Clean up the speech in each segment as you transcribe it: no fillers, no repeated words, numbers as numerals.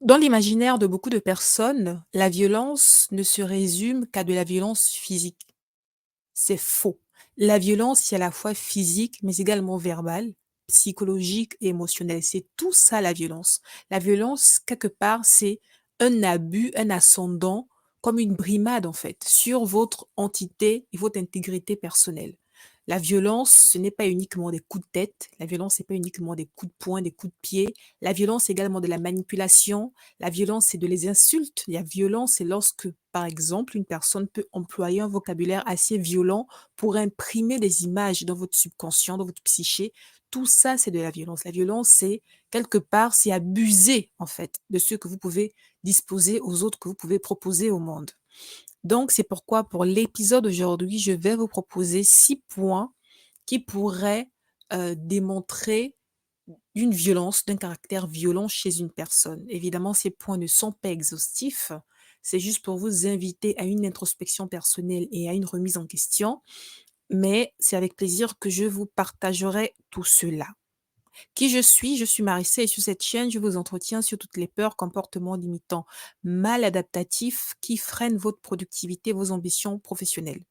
Dans l'imaginaire de beaucoup de personnes, la violence ne se résume qu'à de la violence physique. C'est faux. La violence, c'est à la fois physique, mais également verbale, psychologique et émotionnelle. C'est tout ça la violence. La violence, quelque part, c'est un abus, un ascendant, comme une brimade en fait, sur votre entité et votre intégrité personnelle. La violence, ce n'est pas uniquement des coups de tête. La violence, c'est pas uniquement des coups de poing, des coups de pied. La violence, c'est également de la manipulation. La violence, c'est de les insultes. La violence, c'est lorsque, par exemple, une personne peut employer un vocabulaire assez violent pour imprimer des images dans votre subconscient, dans votre psyché. Tout ça, c'est de la violence. La violence, c'est quelque part, c'est abuser, en fait, de ce que vous pouvez disposer aux autres, que vous pouvez proposer au monde. Donc, c'est pourquoi pour l'épisode d'aujourd'hui, je vais vous proposer 6 points qui pourraient démontrer une violence, d'un caractère violent chez une personne. Évidemment, ces points ne sont pas exhaustifs. C'est juste pour vous inviter à une introspection personnelle et à une remise en question. Mais c'est avec plaisir que je vous partagerai tout cela. Qui je suis? Je suis Marissa et sur cette chaîne, je vous entretiens sur toutes les peurs, comportements limitants, mal adaptatifs qui freinent votre productivité, vos ambitions professionnelles.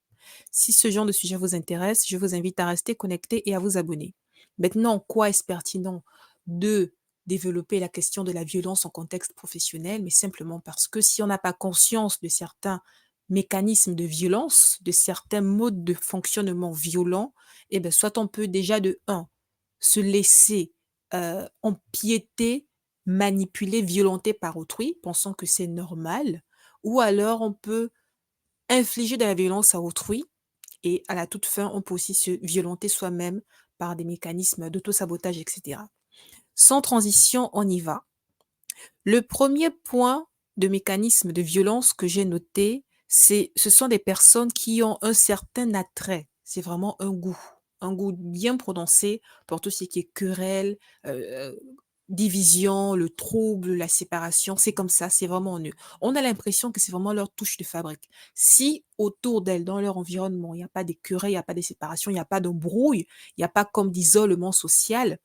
Si ce genre de sujet vous intéresse, je vous invite à rester connecté et à vous abonner. Maintenant, quoi est-ce pertinent de développer la question de la violence en contexte professionnel? Mais simplement parce que si on n'a pas conscience de certains mécanismes de violence, de certains modes de fonctionnement violents, eh bien, soit on peut déjà de un se laisser empiéter, manipuler, violenter par autrui, pensant que c'est normal, ou alors on peut infliger de la violence à autrui et à la toute fin, on peut aussi se violenter soi-même par des mécanismes d'auto-sabotage, etc. Sans transition, on y va. Le premier point de mécanisme de violence que j'ai noté, ce sont des personnes qui ont un certain attrait. C'est vraiment un goût bien prononcé pour tout ce qui est querelle, division, le trouble, la séparation. C'est comme ça, c'est vraiment en eux. On a l'impression que c'est vraiment leur touche de fabrique. Si autour d'elles, dans leur environnement, il n'y a pas des querelles, il n'y a pas de séparation, il n'y a pas d'embrouille, il n'y a pas comme d'isolement social,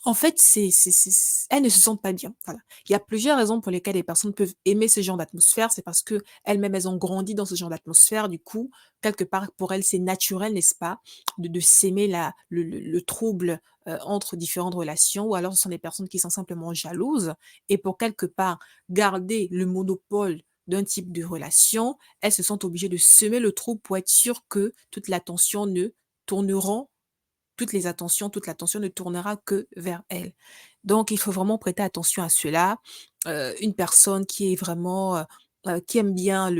en fait, elles ne se sentent pas bien. Voilà. Il y a plusieurs raisons pour lesquelles les personnes peuvent aimer ce genre d'atmosphère. C'est parce que elles-mêmes, elles ont grandi dans ce genre d'atmosphère. Du coup, quelque part, pour elles, c'est naturel, n'est-ce pas, de s'aimer le trouble entre différentes relations. Ou alors, ce sont des personnes qui sont simplement jalouses. Et pour quelque part garder le monopole d'un type de relation, elles se sont obligées de semer le trouble pour être sûres que toute l'attention ne tourneront toute l'attention ne tournera que vers elle. Donc, il faut vraiment prêter attention à cela. Une personne qui est vraiment, qui aime bien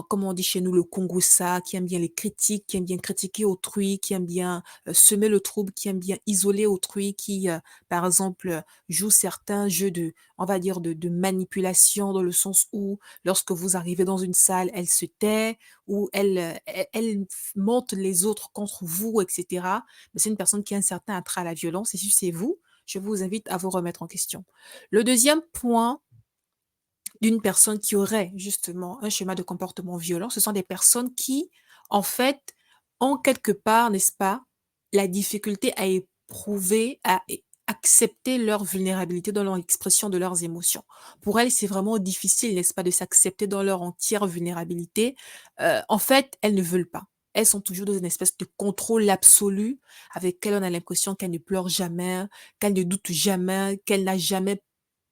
comme on dit chez nous, le Kongosa, qui aime bien les critiques, qui aime bien critiquer autrui, qui aime bien semer le trouble, qui aime bien isoler autrui, qui, par exemple, joue certains jeux on va dire, de manipulation dans le sens où, lorsque vous arrivez dans une salle, elle se tait, ou elle monte les autres contre vous, etc. Mais c'est une personne qui a un certain attrait à la violence, et si c'est vous, je vous invite à vous remettre en question. Le deuxième point d'une personne qui aurait justement un schéma de comportement violent, ce sont des personnes qui, en fait, ont quelque part, n'est-ce pas, la difficulté à éprouver, à accepter leur vulnérabilité dans l'expression de leurs émotions. Pour elles, c'est vraiment difficile, n'est-ce pas, de s'accepter dans leur entière vulnérabilité. En fait, elles ne veulent pas. Elles sont toujours dans une espèce de contrôle absolu avec lequel on a l'impression qu'elles ne pleurent jamais, qu'elles ne doutent jamais, qu'elles n'ont jamais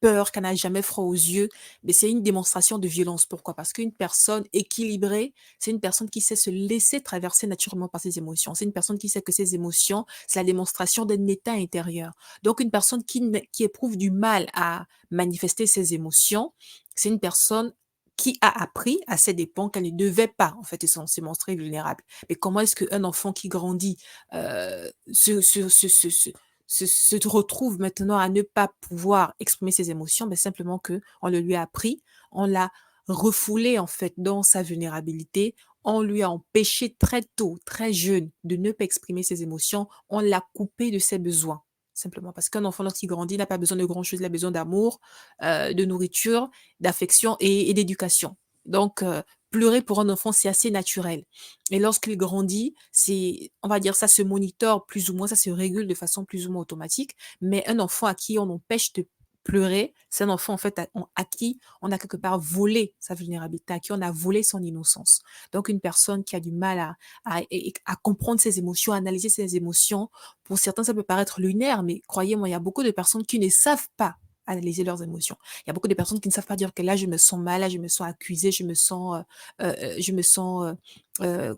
peur, qu'elle n'a jamais froid aux yeux, mais c'est une démonstration de violence. Pourquoi? Parce qu'une personne équilibrée, c'est une personne qui sait se laisser traverser naturellement par ses émotions. C'est une personne qui sait que ses émotions, c'est la démonstration d'un état intérieur. Donc, une personne qui éprouve du mal à manifester ses émotions, c'est une personne qui a appris à ses dépens qu'elle ne devait pas, en fait, se montrer vulnérable. Mais comment est-ce qu'un enfant qui grandit se retrouve maintenant à ne pas pouvoir exprimer ses émotions? Ben simplement que on le lui a appris, on l'a refoulé en fait dans sa vulnérabilité, on lui a empêché très tôt, très jeune, de ne pas exprimer ses émotions, on l'a coupé de ses besoins. Simplement parce qu'un enfant, lorsqu'il grandit, n'a pas besoin de grand-chose, il a besoin d'amour, de nourriture, d'affection et d'éducation. Donc, pleurer pour un enfant, c'est assez naturel. Et lorsqu'il grandit, on va dire, ça se monitore plus ou moins, ça se régule de façon plus ou moins automatique. Mais un enfant à qui on empêche de pleurer, c'est un enfant en fait à qui on a quelque part volé sa vulnérabilité, à qui on a volé son innocence. Donc une personne qui a du mal à comprendre ses émotions, à analyser ses émotions, pour certains ça peut paraître lunaire, mais croyez-moi, il y a beaucoup de personnes qui ne savent pas analyser leurs émotions. Il y a beaucoup de personnes qui ne savent pas dire que là je me sens mal, là je me sens accusée, je me sens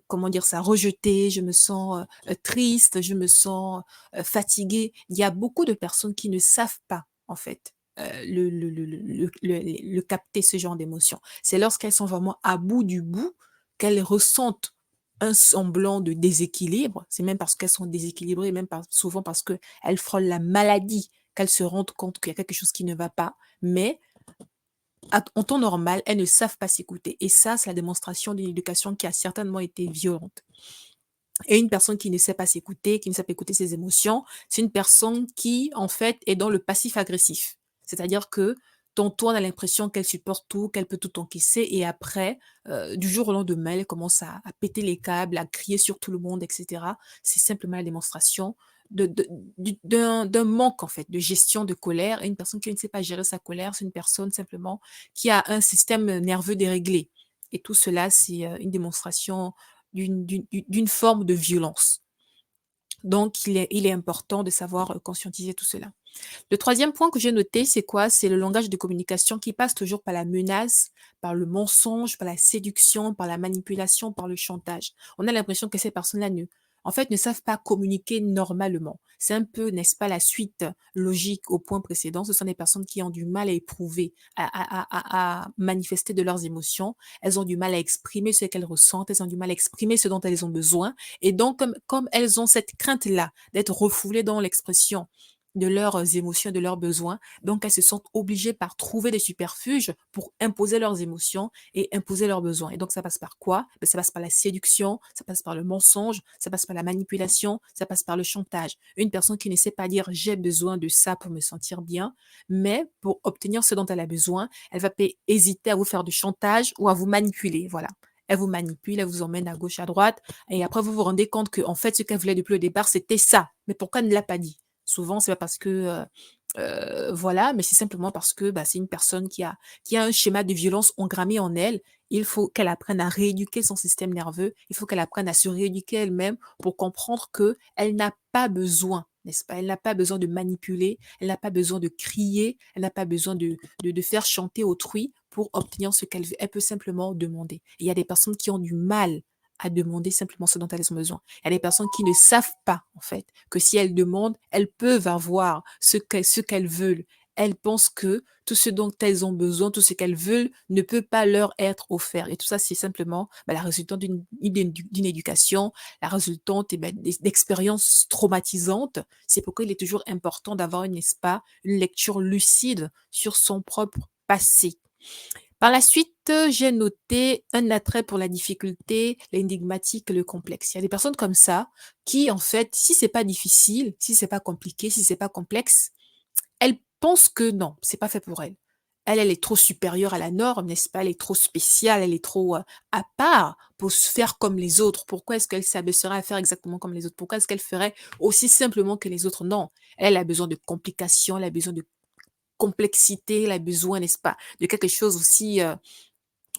comment dire ça, rejetée, je me sens triste, je me sens fatiguée. Il y a beaucoup de personnes qui ne savent pas en fait le capter ce genre d'émotion. C'est lorsqu'elles sont vraiment à bout du bout qu'elles ressentent un semblant de déséquilibre. C'est même parce qu'elles sont déséquilibrées, même souvent parce qu'elles frôlent la maladie, qu'elles se rendent compte qu'il y a quelque chose qui ne va pas. Mais en temps normal, elles ne savent pas s'écouter. Et ça, c'est la démonstration d'une éducation qui a certainement été violente. Et une personne qui ne sait pas s'écouter, qui ne sait pas écouter ses émotions, c'est une personne qui, en fait, est dans le passif agressif. C'est-à-dire que tantôt, on a l'impression qu'elle supporte tout, qu'elle peut tout encaisser, et après, du jour au lendemain, elle commence à péter les câbles, à crier sur tout le monde, etc. C'est simplement la démonstration d'un manque, en fait, de gestion de colère. Et une personne qui ne sait pas gérer sa colère, c'est une personne simplement qui a un système nerveux déréglé. Et tout cela, c'est une démonstration d'une forme de violence. Donc, il est important de savoir conscientiser tout cela. Le troisième point que j'ai noté, c'est quoi? C'est le langage de communication qui passe toujours par la menace, par le mensonge, par la séduction, par la manipulation, par le chantage. On a l'impression que ces personnes-là en fait, ne savent pas communiquer normalement. C'est un peu, n'est-ce pas, la suite logique au point précédent. Ce sont des personnes qui ont du mal à éprouver, à manifester de leurs émotions. Elles ont du mal à exprimer ce qu'elles ressentent. Elles ont du mal à exprimer ce dont elles ont besoin. Et donc, comme elles ont cette crainte-là d'être refoulées dans l'expression de leurs émotions, de leurs besoins. Donc, elles se sentent obligées par trouver des superfuges pour imposer leurs émotions et imposer leurs besoins. Et donc, ça passe par quoi? Ben, ça passe par la séduction, ça passe par le mensonge, ça passe par la manipulation, ça passe par le chantage. Une personne qui ne sait pas dire j'ai besoin de ça pour me sentir bien, mais pour obtenir ce dont elle a besoin, elle va hésiter à vous faire du chantage ou à vous manipuler. Voilà. Elle vous manipule, elle vous emmène à gauche, à droite, et après vous vous rendez compte que en fait ce qu'elle voulait depuis le départ c'était ça. Mais pourquoi elle ne l'a pas dit? Souvent, c'est pas parce que voilà, mais c'est simplement parce que bah, c'est une personne qui a un schéma de violence engrammé en elle. Il faut qu'elle apprenne à rééduquer son système nerveux. Il faut qu'elle apprenne à se rééduquer elle-même pour comprendre que elle n'a pas besoin, n'est-ce pas? Elle n'a pas besoin de manipuler. Elle n'a pas besoin de crier. Elle n'a pas besoin de faire chanter autrui pour obtenir ce qu'elle veut. Elle peut simplement demander. Et il y a des personnes qui ont du mal à demander simplement ce dont elles ont besoin. Il y a des personnes qui ne savent pas, en fait, que si elles demandent, elles peuvent avoir ce qu'elles veulent. Elles pensent que tout ce dont elles ont besoin, tout ce qu'elles veulent, ne peut pas leur être offert. Et tout ça, c'est simplement la résultante d'une éducation, la résultante d'expériences traumatisantes. C'est pourquoi il est toujours important d'avoir, n'est-ce pas, une lecture lucide sur son propre passé. Par la suite, j'ai noté un attrait pour la difficulté, l'énigmatique, le complexe. Il y a des personnes comme ça qui, en fait, si c'est pas difficile, si c'est pas compliqué, si c'est pas complexe, elles pensent que non, c'est pas fait pour elles. Elle est trop supérieure à la norme, n'est-ce pas? Elle est trop spéciale, elle est trop à part pour se faire comme les autres. Pourquoi est-ce qu'elle s'abaisserait à faire exactement comme les autres? Pourquoi est-ce qu'elle ferait aussi simplement que les autres? Non. Elle a besoin de complications, elle a besoin de complexité, elle a besoin, n'est-ce pas, de quelque chose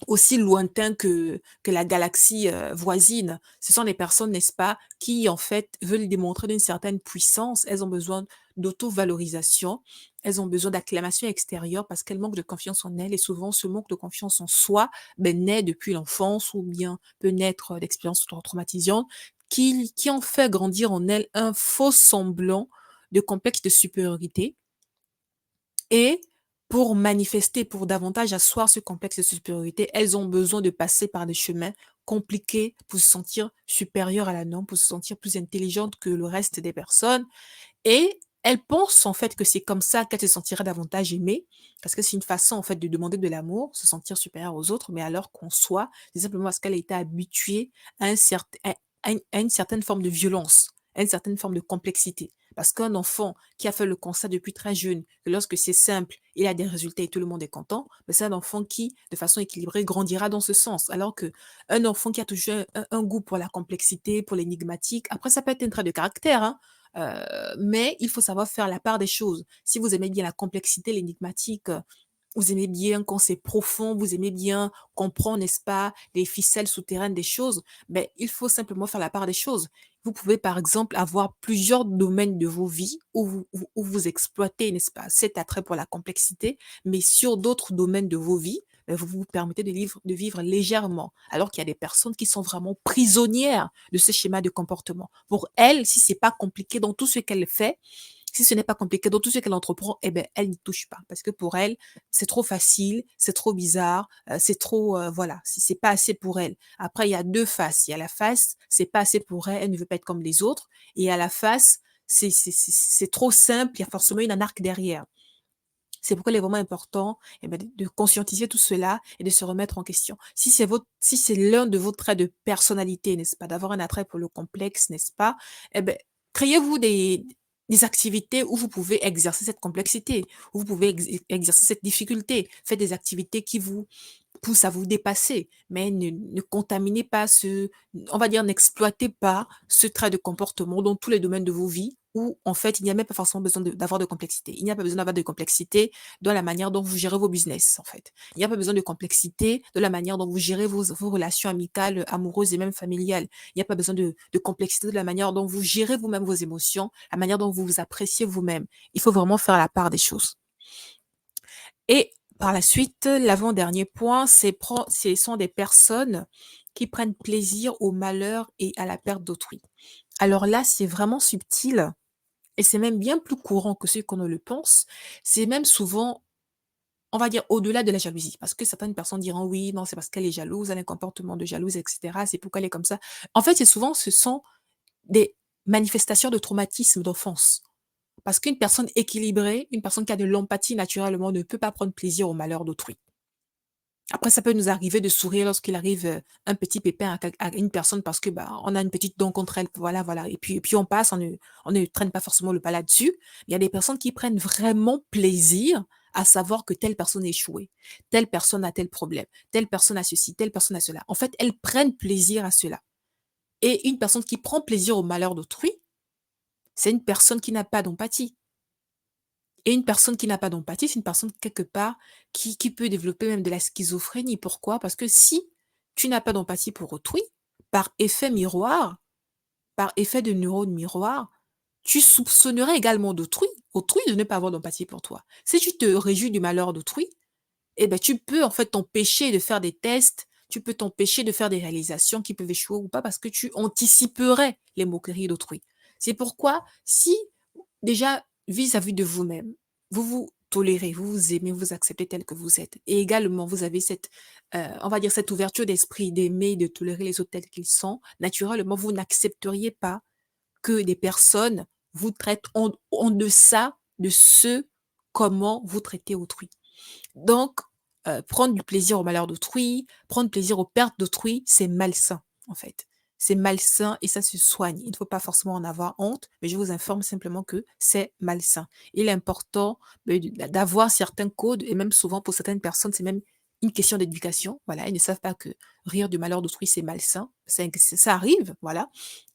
aussi lointain que la galaxie voisine. Ce sont des personnes, n'est-ce pas, qui en fait veulent démontrer d'une certaine puissance. Elles ont besoin d'auto-valorisation, elles ont besoin d'acclamation extérieure parce qu'elles manquent de confiance en elles et souvent ce manque de confiance en soi naît depuis l'enfance ou bien peut naître d'expériences traumatisantes qui ont fait grandir en elles un faux semblant de complexe de supériorité et pour manifester, pour davantage asseoir ce complexe de supériorité, elles ont besoin de passer par des chemins compliqués pour se sentir supérieures à la norme, pour se sentir plus intelligentes que le reste des personnes. Et elles pensent en fait que c'est comme ça qu'elles se sentiraient davantage aimées, parce que c'est une façon en fait de demander de l'amour, se sentir supérieure aux autres, mais alors qu'on soit, c'est simplement parce qu'elle a été habituée à, à une certaine forme de violence, à une certaine forme de complexité. Parce qu'un enfant qui a fait le constat depuis très jeune que lorsque c'est simple, il a des résultats et tout le monde est content, mais c'est un enfant qui, de façon équilibrée, grandira dans ce sens. Alors que un enfant qui a toujours un goût pour la complexité, pour l'énigmatique, après ça peut être un trait de caractère, hein. Mais il faut savoir faire la part des choses. Si vous aimez bien la complexité, l'énigmatique, vous aimez bien quand c'est profond, vous aimez bien comprendre, n'est-ce pas, les ficelles souterraines des choses, ben, il faut simplement faire la part des choses. Vous pouvez, par exemple, avoir plusieurs domaines de vos vies où vous exploitez, n'est-ce pas, cet attrait pour la complexité, mais sur d'autres domaines de vos vies, ben, vous vous permettez de vivre légèrement. Alors qu'il y a des personnes qui sont vraiment prisonnières de ce schéma de comportement. Pour elles, si c'est pas compliqué dans tout ce qu'elle fait, si ce n'est pas compliqué dans tout ce qu'elle entreprend, eh ben, elle n'y touche pas. Parce que pour elle, c'est trop facile, c'est trop bizarre, c'est trop, voilà, c'est pas assez pour elle. Après, il y a 2 faces. Il y a la face, c'est pas assez pour elle, elle ne veut pas être comme les autres. Et il y a la face, c'est trop simple, il y a forcément une anarque derrière. C'est pourquoi il est vraiment important, eh ben, de conscientiser tout cela et de se remettre en question. Si c'est l'un de vos traits de personnalité, n'est-ce pas, d'avoir un attrait pour le complexe, n'est-ce pas, eh ben, créez-vous des activités où vous pouvez exercer cette complexité, où vous pouvez exercer cette difficulté. Faites des activités qui vous poussent à vous dépasser, mais ne contaminez pas on va dire, n'exploitez pas ce trait de comportement dans tous les domaines de vos vies où, en fait, il n'y a même pas forcément besoin d'avoir de complexité. Il n'y a pas besoin d'avoir de complexité dans la manière dont vous gérez vos business, en fait. Il n'y a pas besoin de complexité dans la manière dont vous gérez vos relations amicales, amoureuses et même familiales. Il n'y a pas besoin de complexité de la manière dont vous gérez vous-même vos émotions, la manière dont vous vous appréciez vous-même. Il faut vraiment faire la part des choses. Et par la suite, l'avant-dernier point, ce sont des personnes qui prennent plaisir au malheur et à la perte d'autrui. Alors là, c'est vraiment subtil et c'est même bien plus courant que ce qu'on ne le pense. C'est même souvent, on va dire, au-delà de la jalousie. Parce que certaines personnes diront oui, non, c'est parce qu'elle est jalouse, elle a un comportement de jalouse, etc. C'est pourquoi elle est comme ça. En fait, ce sont des manifestations de traumatisme d'enfance. Parce qu'une personne équilibrée, une personne qui a de l'empathie naturellement ne peut pas prendre plaisir au malheur d'autrui. Après, ça peut nous arriver de sourire lorsqu'il arrive un petit pépin à une personne parce que bah, on a une petite dent contre elle, voilà, voilà. Et puis on passe, on ne traîne pas forcément le pas là-dessus. Il y a des personnes qui prennent vraiment plaisir à savoir que telle personne a échoué, telle personne a tel problème, telle personne a ceci, telle personne a cela. En fait, elles prennent plaisir à cela. Et une personne qui prend plaisir au malheur d'autrui, c'est une personne qui n'a pas d'empathie. Et une personne qui n'a pas d'empathie, c'est une personne quelque part qui peut développer même de la schizophrénie. Pourquoi? Parce que si tu n'as pas d'empathie pour autrui, par effet miroir, par effet de neurones miroir, tu soupçonnerais également autrui de ne pas avoir d'empathie pour toi. Si tu te réjouis du malheur d'autrui, eh ben, tu peux en fait t'empêcher de faire des tests, tu peux t'empêcher de faire des réalisations qui peuvent échouer ou pas parce que tu anticiperais les moqueries d'autrui. C'est pourquoi si déjà, vis-à-vis de vous-même, vous vous tolérez, vous vous aimez, vous vous acceptez tel que vous êtes. Et également, vous avez on va dire, cette ouverture d'esprit d'aimer, de tolérer les autres tels qu'ils sont. Naturellement, vous n'accepteriez pas que des personnes vous traitent en deçà de ce comment vous traitez autrui. Donc, prendre du plaisir au malheur d'autrui, prendre plaisir aux pertes d'autrui, c'est malsain, en fait. C'est malsain et ça se soigne. Il ne faut pas forcément en avoir honte, mais je vous informe simplement que c'est malsain. Il est important d'avoir certains codes et même souvent pour certaines personnes, c'est même une question d'éducation. Voilà, ils ne savent pas que rire du malheur d'autrui, c'est malsain. Ça arrive, voilà.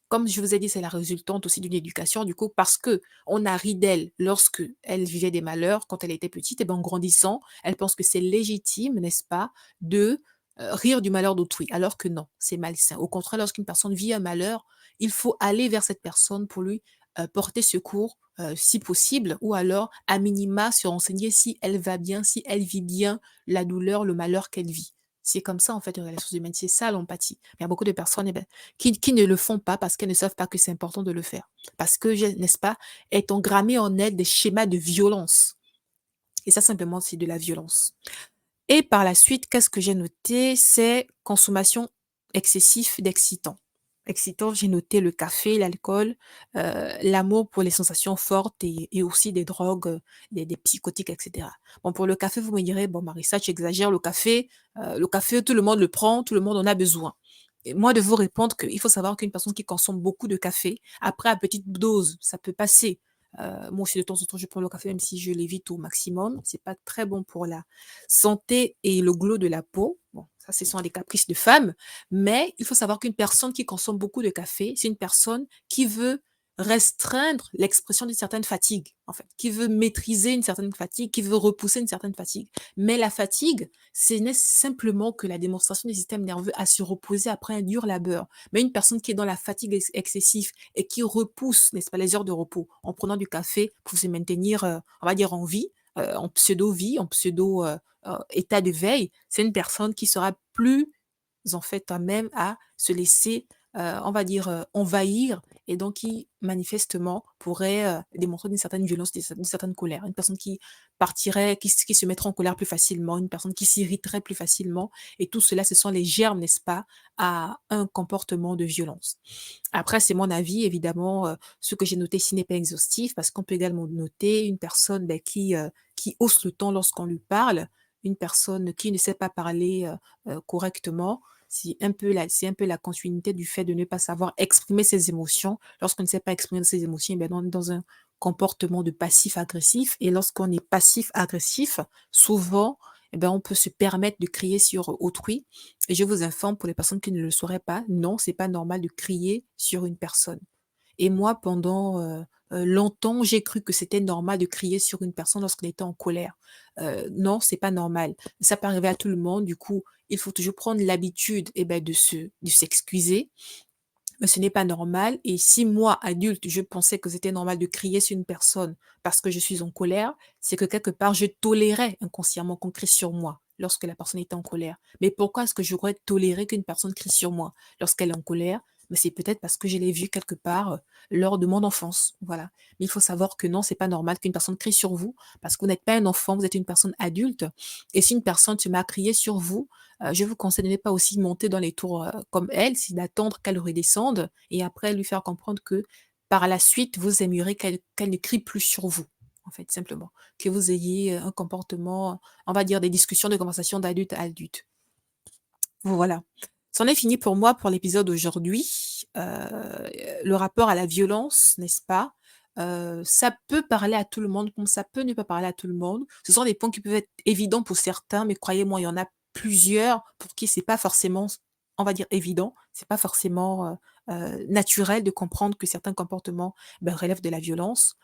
Comme je vous ai dit, c'est la résultante aussi d'une éducation, du coup, parce que on a ri d'elle lorsque elle vivait des malheurs quand elle était petite, et ben en grandissant, elle pense que c'est légitime, n'est-ce pas, de rire du malheur d'autrui, alors que non, c'est malsain. Au contraire, lorsqu'une personne vit un malheur, il faut aller vers cette personne pour lui porter secours, si possible, ou alors, à minima, se renseigner si elle va bien, si elle vit bien la douleur, le malheur qu'elle vit. C'est comme ça, en fait, une relation humaine. C'est ça l'empathie. Il y a beaucoup de personnes, eh ben, qui ne le font pas parce qu'elles ne savent pas que c'est important de le faire. Parce que, n'est-ce pas, est engrammé en elles des schémas de violence. Et ça, simplement, c'est de la violence. Et par la suite, qu'est-ce que j'ai noté? C'est consommation excessive d'excitants. Excitants, j'ai noté le café, l'alcool, l'amour pour les sensations fortes et aussi des drogues, des psychotiques, etc. Bon, pour le café, vous me direz, bon, Marissa, tu exagères, le café, tout le monde le prend, tout le monde en a besoin. Et moi, de vous répondre qu'il faut savoir qu'une personne qui consomme beaucoup de café, après, à petite dose, ça peut passer. Moi aussi, de temps en temps, je prends le café, même si je l'évite au maximum. C'est pas très bon pour la santé et le glow de la peau. Bon, ça, ce sont des caprices de femmes. Mais il faut savoir qu'une personne qui consomme beaucoup de café, c'est une personne qui veut restreindre l'expression d'une certaine fatigue, en fait, qui veut maîtriser une certaine fatigue, qui veut repousser une certaine fatigue. Mais la fatigue, ce n'est simplement que la démonstration du système nerveux à se reposer après un dur labeur. Mais une personne qui est dans la fatigue excessive et qui repousse, n'est-ce pas, les heures de repos en prenant du café pour se maintenir, on va dire, en vie, vie, en pseudo état de veille, c'est une personne qui sera plus en fait même à se laisser, on va dire, envahir et donc qui manifestement pourrait, démontrer une certaine violence, une certaine colère. Une personne qui partirait, qui se mettrait en colère plus facilement, une personne qui s'irriterait plus facilement et tout cela, ce sont les germes, n'est-ce pas, à un comportement de violence. Après, c'est mon avis évidemment, ce que j'ai noté ici n'est pas exhaustif parce qu'on peut également noter une personne, beh, qui hausse le ton lorsqu'on lui parle, une personne qui ne sait pas parler, correctement. C'est un peu la continuité du fait de ne pas savoir exprimer ses émotions. Lorsqu'on ne sait pas exprimer ses émotions, eh bien, on est dans un comportement de passif-agressif et lorsqu'on est passif-agressif, souvent, eh ben, on peut se permettre de crier sur autrui et je vous informe pour les personnes qui ne le sauraient pas, non, c'est pas normal de crier sur une personne. Et moi, pendant, longtemps, j'ai cru que c'était normal de crier sur une personne lorsqu'on était en colère. Non, c'est pas normal. Ça peut arriver à tout le monde, du coup, il faut toujours prendre l'habitude, eh ben, de s'excuser, mais ce n'est pas normal et si moi, adulte, je pensais que c'était normal de crier sur une personne parce que je suis en colère, c'est que quelque part, je tolérais inconsciemment qu'on crie sur moi lorsque la personne était en colère. Mais pourquoi est-ce que j'aurais toléré qu'une personne crie sur moi lorsqu'elle est en colère? Mais c'est peut-être parce que je l'ai vu quelque part, lors de mon enfance, voilà. Mais il faut savoir que non, c'est pas normal qu'une personne crie sur vous parce que vous n'êtes pas un enfant, vous êtes une personne adulte et si une personne se met à crier sur vous, je vous conseille de ne pas aussi monter dans les tours, comme elle, c'est d'attendre qu'elle redescende et après lui faire comprendre que, par la suite, vous aimeriez qu'elle ne crie plus sur vous, en fait, simplement. Que vous ayez, un comportement, on va dire des discussions, de conversations d'adulte à adulte. Voilà. C'en est fini pour moi pour l'épisode d'aujourd'hui. Le rapport à la violence, n'est-ce pas? Ça peut parler à tout le monde, comme ça peut ne pas parler à tout le monde. Ce sont des points qui peuvent être évidents pour certains, mais croyez-moi, il y en a plusieurs pour qui c'est pas forcément, on va dire évident. C'est pas forcément, naturel de comprendre que certains comportements, ben, relèvent de la violence.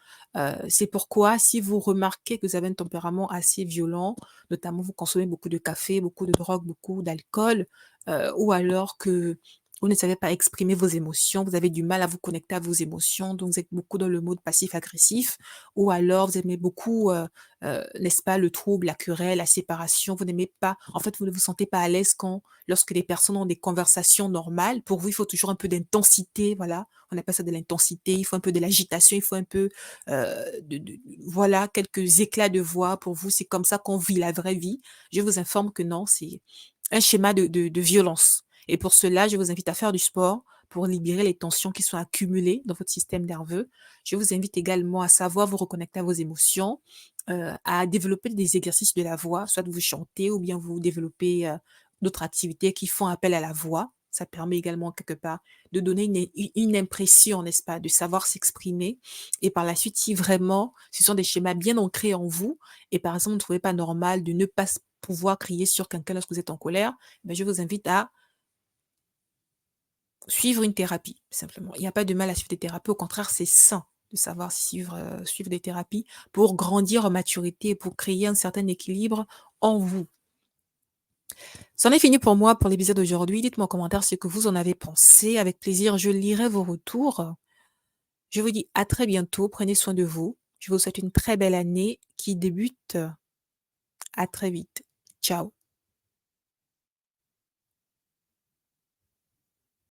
C'est pourquoi si vous remarquez que vous avez un tempérament assez violent, notamment vous consommez beaucoup de café, beaucoup de drogue, beaucoup d'alcool, ou alors que vous ne savez pas exprimer vos émotions, vous avez du mal à vous connecter à vos émotions, donc vous êtes beaucoup dans le mode passif-agressif, ou alors vous aimez beaucoup, n'est-ce pas, le trouble, la querelle, la séparation, vous n'aimez pas en fait, vous ne vous sentez pas à l'aise quand lorsque les personnes ont des conversations normales. Pour vous, il faut toujours un peu d'intensité, voilà, on appelle ça de l'intensité, il faut un peu de l'agitation, il faut un peu, de voilà, quelques éclats de voix. Pour vous, c'est comme ça qu'on vit la vraie vie. Je vous informe que non, c'est un schéma de violence et pour cela, je vous invite à faire du sport pour libérer les tensions qui sont accumulées dans votre système nerveux. Je vous invite également à savoir vous reconnecter à vos émotions, à développer des exercices de la voix, soit vous chantez ou bien vous développez, d'autres activités qui font appel à la voix. Ça permet également quelque part de donner une impression, n'est-ce pas, de savoir s'exprimer et par la suite, si vraiment ce sont des schémas bien ancrés en vous et par exemple, vous ne trouvez pas normal de ne pas pouvoir crier sur quelqu'un lorsque vous êtes en colère, ben, je vous invite à suivre une thérapie, simplement. Il n'y a pas de mal à suivre des thérapies, au contraire, c'est sain de savoir suivre des thérapies pour grandir en maturité et pour créer un certain équilibre en vous. C'en est fini pour moi pour l'épisode d'aujourd'hui. Dites-moi en commentaire ce que vous en avez pensé. Avec plaisir, je lirai vos retours. Je vous dis à très bientôt. Prenez soin de vous. Je vous souhaite une très belle année qui débute. À très vite. Ciao.